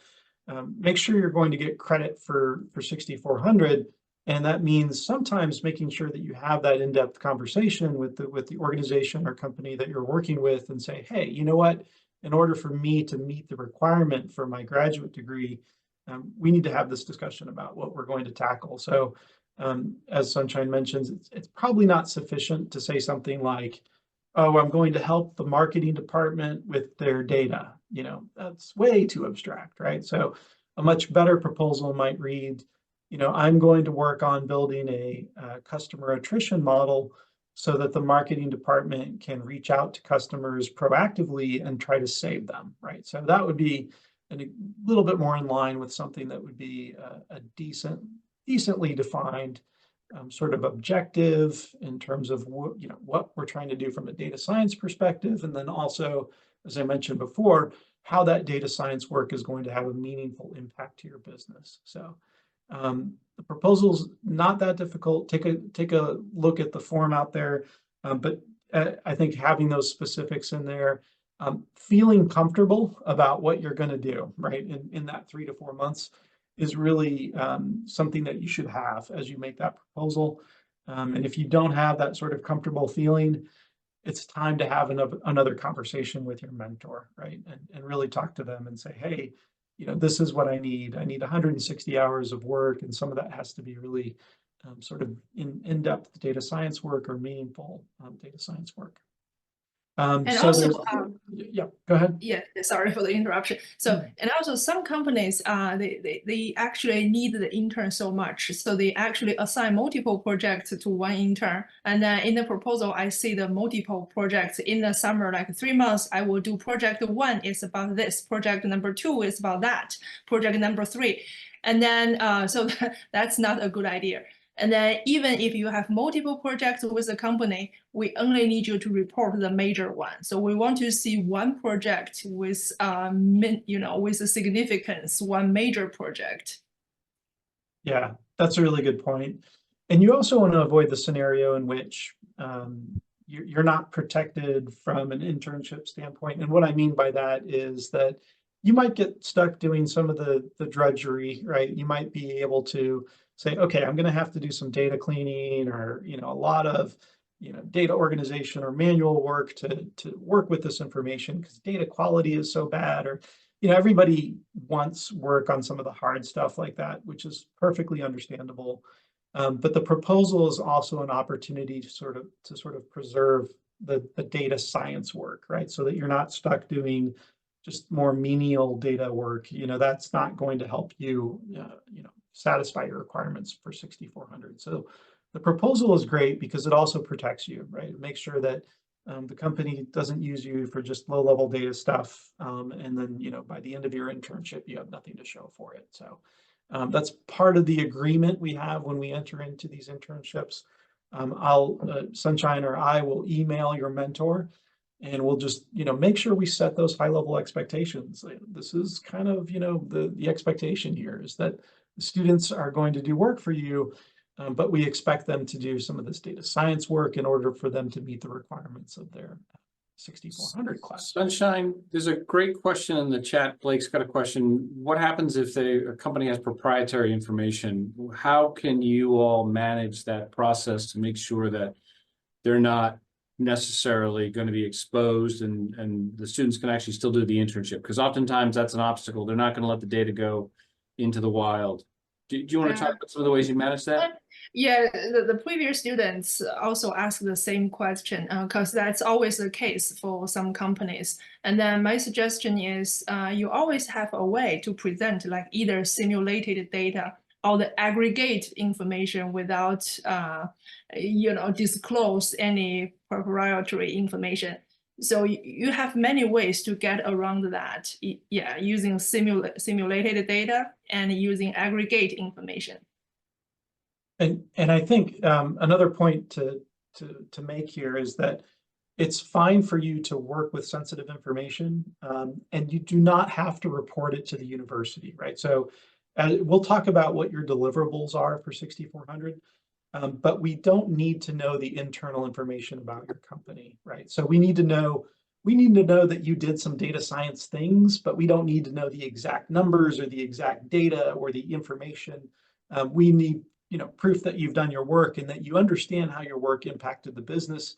make sure you're going to get credit for 6,400, and that means sometimes making sure that you have that in-depth conversation with the organization or company that you're working with and say, hey, you know what? In order for me to meet the requirement for my graduate degree, we need to have this discussion about what we're going to tackle. So as Sunshine mentions, it's probably not sufficient to say something like, oh, I'm going to help the marketing department with their data. That's way too abstract, right? So a much better proposal might read, I'm going to work on building a customer attrition model so that the marketing department can reach out to customers proactively and try to save them, right? So that would be a little bit more in line with something that would be a decently defined sort of objective in terms of what we're trying to do from a data science perspective, and then also, as I mentioned before, how that data science work is going to have a meaningful impact to your business. So the proposal's not that difficult. Take a look at the form out there, but I think having those specifics in there, feeling comfortable about what you're going to do, right, in that 3 to 4 months is really something that you should have as you make that proposal. And if you don't have that sort of comfortable feeling, it's time to have another conversation with your mentor, right? And really talk to them and say, hey, this is what I need. I need 160 hours of work, and some of that has to be really sort of in-depth data science work or meaningful data science work. And So also, Yeah, go ahead. Yeah, sorry for the interruption. So, and also some companies, they actually need the intern so much, so they actually assign multiple projects to one intern. And then in the proposal, I see the multiple projects in the summer, like 3 months. I will do project 1 is about this, project number 2 is about that, project number 3, and then so that's not a good idea. And then even if you have multiple projects with a company, we only need you to report the major one. So we want to see one project with, with a significance, one major project. Yeah, that's a really good point. And you also want to avoid the scenario in which you're not protected from an internship standpoint. And what I mean by that is that you might get stuck doing some of the drudgery, right? You might be able to say, okay, I'm going to have to do some data cleaning or, a lot of, data organization or manual work to work with this information because data quality is so bad, or, everybody wants work on some of the hard stuff like that, which is perfectly understandable. But the proposal is also an opportunity to sort of preserve the data science work, right? So that you're not stuck doing just more menial data work. That's not going to help you, satisfy your requirements for 6400. So the proposal is great because it also protects you, right? It makes sure that the company doesn't use you for just low-level data stuff, and then by the end of your internship, you have nothing to show for it. So that's part of the agreement we have when we enter into these internships. Sunshine or I will email your mentor, and we'll just make sure we set those high-level expectations. This is kind of the expectation here is that the students are going to do work for you, but we expect them to do some of this data science work in order for them to meet the requirements of their 6400 class. Sunshine, there's a great question in the chat. Blake's got a question. What happens if a company has proprietary information? How can you all manage that process to make sure that they're not necessarily going to be exposed and the students can actually still do the internship? Because oftentimes that's an obstacle. They're not going to let the data go into the wild. Do you want to talk about some of the ways you manage that? Yeah, the previous students also asked the same question because that's always the case for some companies. And then my suggestion is you always have a way to present like either simulated data or the aggregate information without, disclose any proprietary information. So you have many ways to get around that. Yeah, using simulated data and using aggregate information. And I think another point to make here is that it's fine for you to work with sensitive information, and you do not have to report it to the university, right? So we'll talk about what your deliverables are for 6400. But we don't need to know the internal information about your company, right? So we need to know that you did some data science things, but we don't need to know the exact numbers or the exact data or the information. We need, proof that you've done your work and that you understand how your work impacted the business.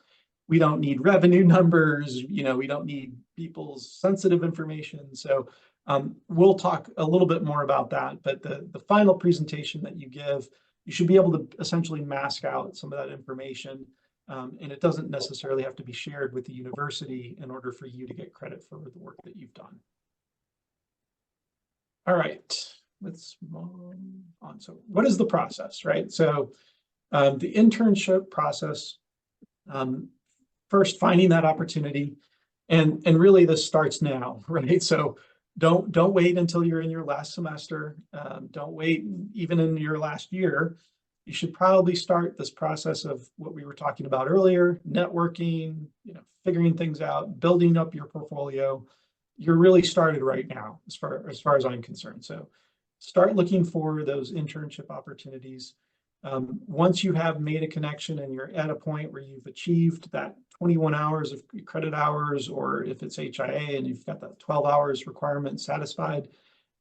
We don't need revenue numbers, we don't need people's sensitive information. So we'll talk a little bit more about that, but the final presentation that you give, you should be able to essentially mask out some of that information, and it doesn't necessarily have to be shared with the university in order for you to get credit for the work that you've done. All right, let's move on. So what is the process, right? So the internship process, first finding that opportunity, and really this starts now, right? So don't wait until you're in your last semester. Don't wait even in your last year. You should probably start this process of what we were talking about earlier, networking, figuring things out, building up your portfolio. You're really started right now, as far as I'm concerned. So start looking for those internship opportunities. Once you have made a connection and you're at a point where you've achieved that 21 hours of credit hours, or if it's HIA and you've got that 12 hours requirement satisfied,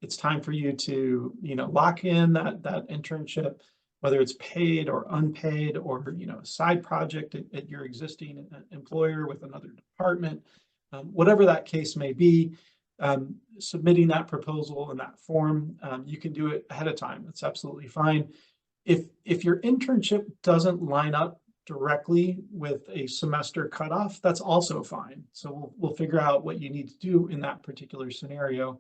it's time for you to, lock in that internship, whether it's paid or unpaid, or, a side project at your existing employer with another department, whatever that case may be. Submitting that proposal in that form, you can do it ahead of time. It's absolutely fine. If your internship doesn't line up directly with a semester cutoff, that's also fine. So we'll figure out what you need to do in that particular scenario.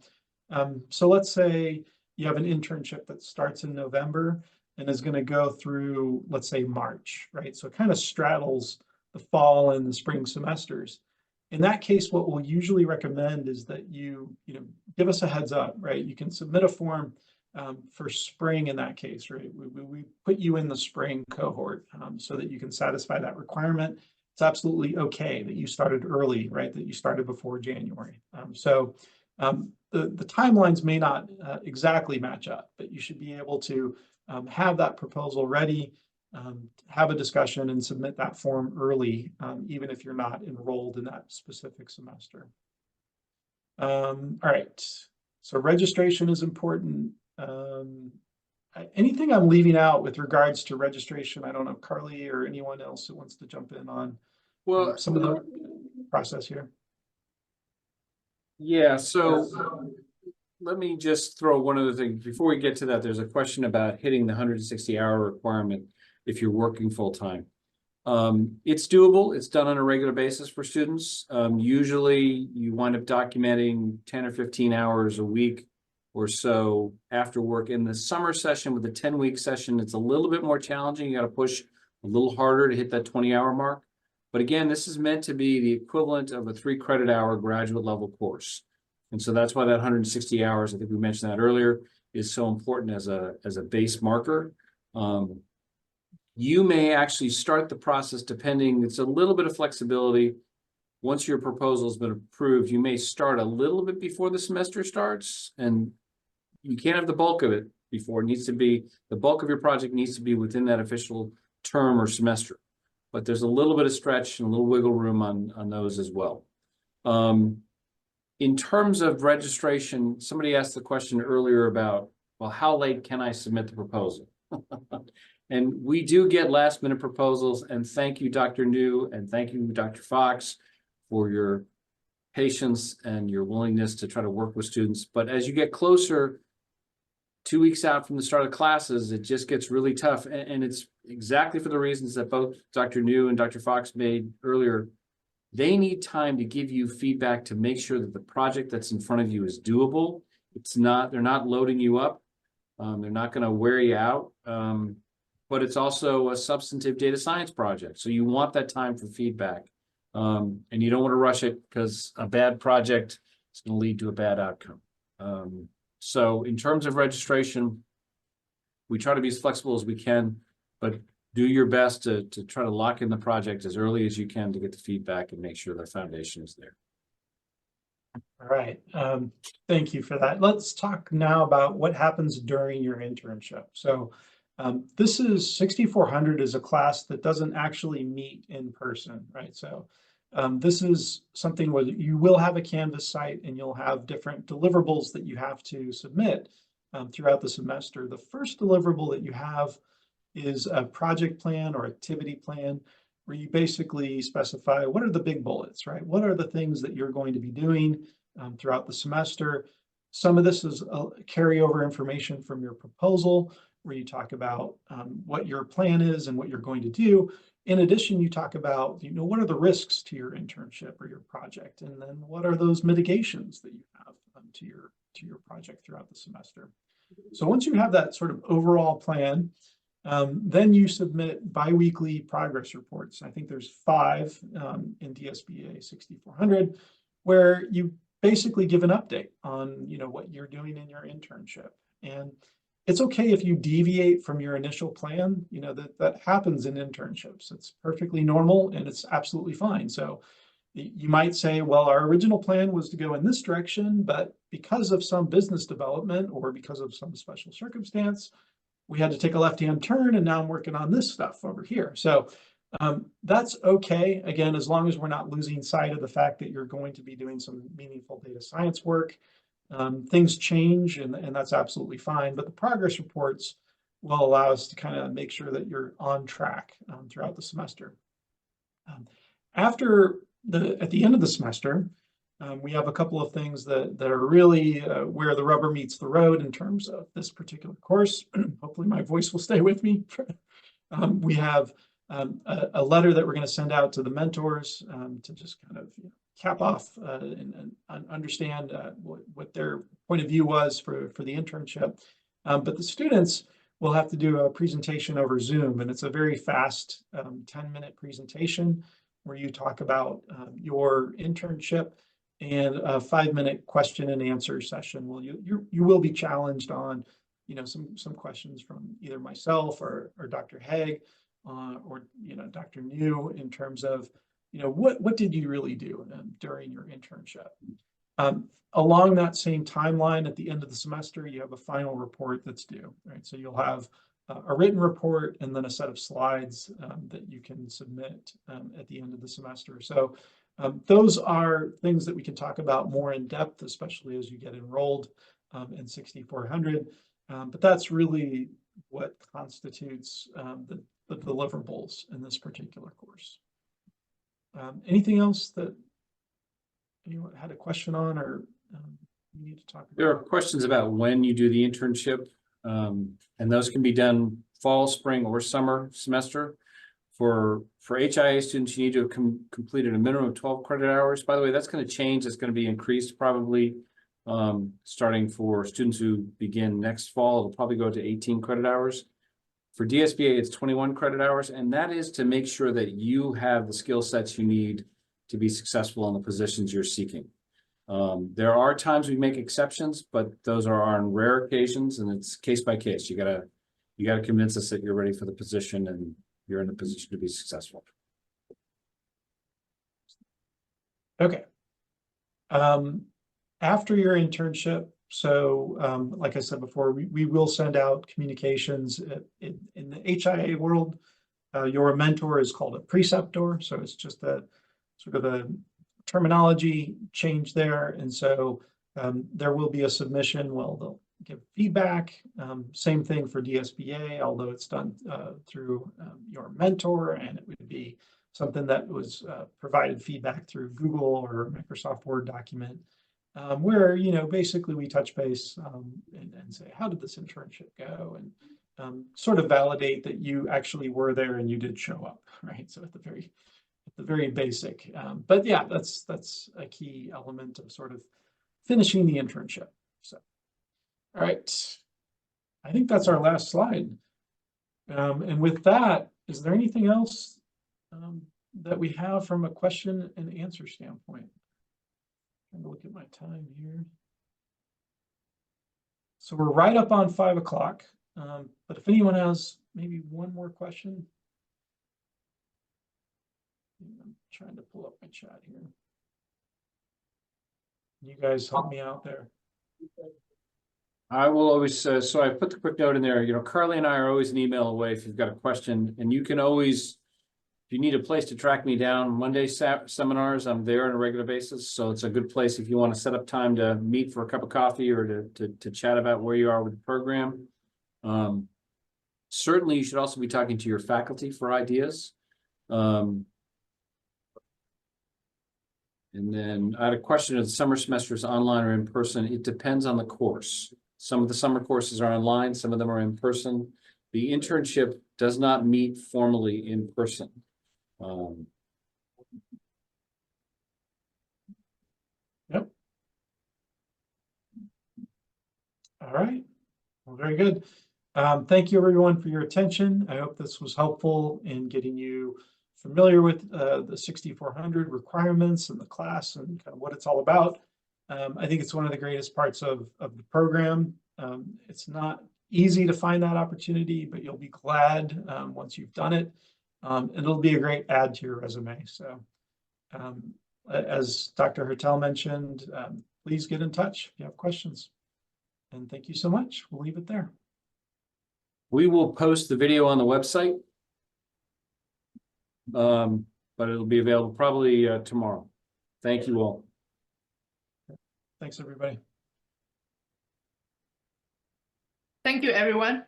So let's say you have an internship that starts in November and is going to go through, let's say, March, right? So it kind of straddles the fall and the spring semesters. In that case, what we'll usually recommend is that you give us a heads up, right? You can submit a form for spring in that case, right? We put you in the spring cohort so that you can satisfy that requirement. It's absolutely okay that you started early, right? That you started before January. The timelines may not exactly match up, but you should be able to have that proposal ready, have a discussion and submit that form early, even if you're not enrolled in that specific semester. All right, so registration is important. Anything I'm leaving out with regards to registration? I don't know, Carly or anyone else that wants to jump in on some of the process here. Yeah, so let me just throw one other thing. Before we get to that, there's a question about hitting the 160-hour requirement if you're working full-time. It's doable. It's done on a regular basis for students. Usually you wind up documenting 10 or 15 hours a week or so after work. In the summer session with the 10-week session, it's a little bit more challenging. You got to push a little harder to hit that 20-hour mark. But again, this is meant to be the equivalent of a 3-credit-hour graduate level course. And so that's why that 160 hours, I think we mentioned that earlier, is so important as a base marker. You may actually start the process depending, it's a little bit of flexibility. Once your proposal has been approved, you may start a little bit before the semester starts, and you can't have the bulk of it before. It needs to be, the bulk of your project needs to be within that official term or semester. But there's a little bit of stretch and a little wiggle room on those as well. In terms of registration, somebody asked the question earlier about, well, how late can I submit the proposal? And we do get last minute proposals, and thank you, Dr. New, and thank you, Dr. Fox, for your patience and your willingness to try to work with students. But as you get closer, 2 weeks out from the start of classes, it just gets really tough. And it's exactly for the reasons that both Dr. New and Dr. Fox made earlier. They need time to give you feedback to make sure that the project that's in front of you is doable. They're not loading you up. They're not going to wear you out. But it's also a substantive data science project. So you want that time for feedback. And you don't want to rush it because a bad project is going to lead to a bad outcome. So in terms of registration, we try to be as flexible as we can, but do your best to try to lock in the project as early as you can to get the feedback and make sure the foundation is there. All right. Thank you for that. Let's talk now about what happens during your internship. So this is 6400 is a class that doesn't actually meet in person, right? So this is something where you will have a Canvas site and you'll have different deliverables that you have to submit throughout the semester. The first deliverable that you have is a project plan or activity plan, where you basically specify what are the big bullets, right? What are the things that you're going to be doing throughout the semester? Some of this is carryover information from your proposal, where you talk about what your plan is and what you're going to do. In addition, you talk about, what are the risks to your internship or your project? And then what are those mitigations that you have to your project throughout the semester? So once you have that sort of overall plan, then you submit biweekly progress reports. I think there's 5 in DSBA 6400, where you basically give an update on what you're doing in your internship. And it's okay if you deviate from your initial plan. That happens in internships. It's perfectly normal and it's absolutely fine. So you might say, well, our original plan was to go in this direction, but because of some business development or because of some special circumstance, we had to take a left-hand turn, and now I'm working on this stuff over here. So that's okay, again, as long as we're not losing sight of the fact that you're going to be doing some meaningful data science work. Things change, and that's absolutely fine, but the progress reports will allow us to kind of make sure that you're on track throughout the semester. At the end of the semester, we have a couple of things that are really where the rubber meets the road in terms of this particular course. Hopefully my voice will stay with me. We have a letter that we're going to send out to the mentors to just kind of cap off and understand what their point of view was for the internship. But the students will have to do a presentation over Zoom, and it's a very fast 10-minute presentation where you talk about your internship and a 5-minute question and answer session. Well, you will be challenged on, some questions from either myself or Dr. Haig or Dr. New in terms of what did you really do during your internship. Along that same timeline, at the end of the semester, you have a final report that's due, right? So you'll have a written report and then a set of slides that you can submit at the end of the semester. So those are things that we can talk about more in depth, especially as you get enrolled in 6400. But that's really what constitutes the deliverables in this particular course. Anything else that anyone had a question on or you need to talk about? There are questions about when you do the internship, and those can be done fall, spring, or summer semester. For HIA students, you need to have completed a minimum of 12 credit hours. By the way, that's going to change. It's going to be increased probably starting for students who begin next fall. It'll probably go to 18 credit hours. For DSBA, it's 21 credit hours, and that is to make sure that you have the skill sets you need to be successful in the positions you're seeking. There are times we make exceptions, but those are on rare occasions, and it's case by case. You gotta convince us that you're ready for the position and you're in a position to be successful. Okay. After your internship, so like I said before, we will send out communications in the HIA world. Your mentor is called a preceptor, so it's just a sort of a terminology change there. And so there will be a submission. Well, they'll give feedback. Same thing for DSBA, although it's done through your mentor, and it would be something that was provided feedback through Google or Microsoft Word document, where, basically we touch base and say, how did this internship go? And sort of validate that you actually were there and you did show up, right? So at the very basic, but yeah, that's a key element of sort of finishing the internship. So, all right, I think that's our last slide. And with that, is there anything else that we have from a question and answer standpoint? I'm gonna look at my time here. So we're right up on 5 o'clock, but if anyone has maybe one more question. I'm trying to pull up my chat here. You guys help me out there. I will always, so I put the quick note in there, Carly and I are always an email away if you've got a question, and you can always, if you need a place to track me down, Monday seminars, I'm there on a regular basis. So it's a good place if you want to set up time to meet for a cup of coffee or to chat about where you are with the program. Certainly you should also be talking to your faculty for ideas. And then I had a question of the summer semesters online or in person. It depends on the course. Some of the summer courses are online, some of them are in person. The internship does not meet formally in person. Yep. All right. Well, very good. Thank you everyone for your attention. I hope this was helpful in getting you familiar with the 6400 requirements and the class and kind of what it's all about. I think it's one of the greatest parts of the program. It's not easy to find that opportunity, but you'll be glad once you've done it. It'll be a great add to your resume. So as Dr. Hertel mentioned, please get in touch if you have questions. And thank you so much. We'll leave it there. We will post the video on the website. But it'll be available probably tomorrow. Thank you all. Thanks, everybody. Thank you, everyone.